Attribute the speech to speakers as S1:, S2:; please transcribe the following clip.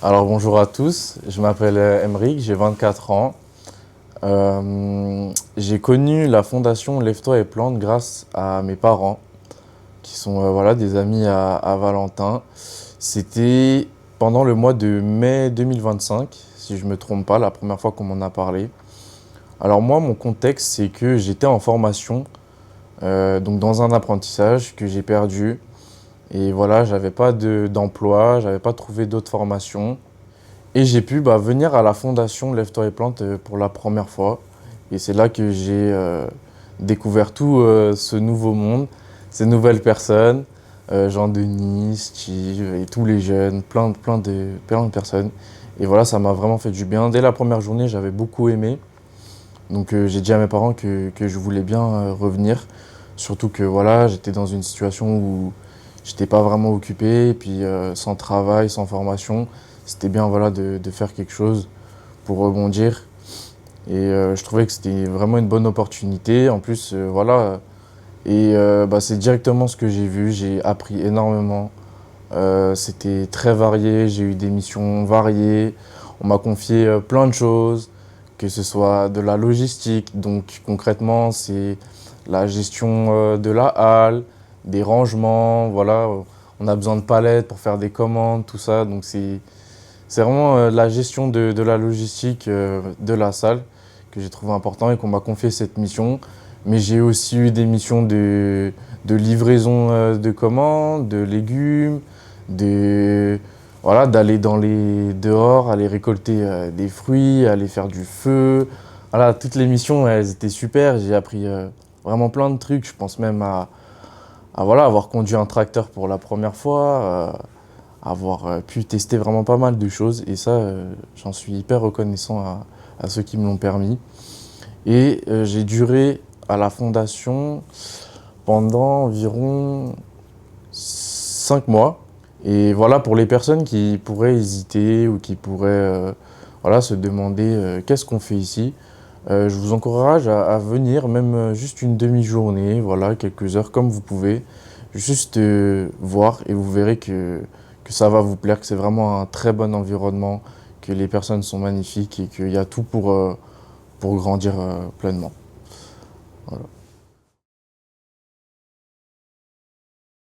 S1: Alors bonjour à tous, je m'appelle Emeric, j'ai 24 ans. J'ai connu la fondation Lève-toi et plante grâce à mes parents, qui sont voilà, des amis à Valentin. C'était pendant le mois de mai 2025, si je ne me trompe pas, la première fois qu'on m'en a parlé. Alors moi, mon contexte, c'est que j'étais en formation, donc dans un apprentissage que j'ai perdu. Et voilà, j'avais pas d'emploi, j'avais pas trouvé d'autres formations. Et j'ai pu venir à la fondation Lève-toi et plante pour la première fois. Et c'est là que j'ai découvert tout ce nouveau monde, ces nouvelles personnes, Jean-Denis, Steve et tous les jeunes, plein de personnes. Et voilà, ça m'a vraiment fait du bien. Dès la première journée, j'avais beaucoup aimé. Donc j'ai dit à mes parents que je voulais bien revenir. Surtout que voilà, j'étais dans une situation où j'étais pas vraiment occupé, et puis sans travail, sans formation. C'était bien voilà, de faire quelque chose pour rebondir. Et je trouvais que c'était vraiment une bonne opportunité. En plus, voilà. Et c'est directement ce que j'ai vu. J'ai appris énormément. C'était très varié. J'ai eu des missions variées. On m'a confié plein de choses, que ce soit de la logistique. Donc concrètement, c'est la gestion de la halle, des rangements. Voilà, on a besoin de palettes pour faire des commandes, tout ça. Donc c'est vraiment la gestion de la logistique de la salle que j'ai trouvé important et qu'on m'a confié cette mission. Mais j'ai aussi eu des missions de livraison de commandes, de légumes, de, voilà, d'aller dans les dehors, aller récolter des fruits, aller faire du feu. Voilà, toutes les missions, elles étaient super. J'ai appris vraiment plein de trucs. Je pense même à voilà, avoir conduit un tracteur pour la première fois. Avoir pu tester vraiment pas mal de choses et ça, j'en suis hyper reconnaissant à ceux qui me l'ont permis. Et j'ai duré à la fondation pendant environ 5 mois. Et voilà, pour les personnes qui pourraient hésiter ou qui pourraient voilà, se demander qu'est-ce qu'on fait ici, je vous encourage à venir, même juste une demi-journée, voilà, quelques heures comme vous pouvez, juste voir et vous verrez que ça va vous plaire, que c'est vraiment un très bon environnement, que les personnes sont magnifiques et qu'il y a tout pour grandir pleinement. Voilà.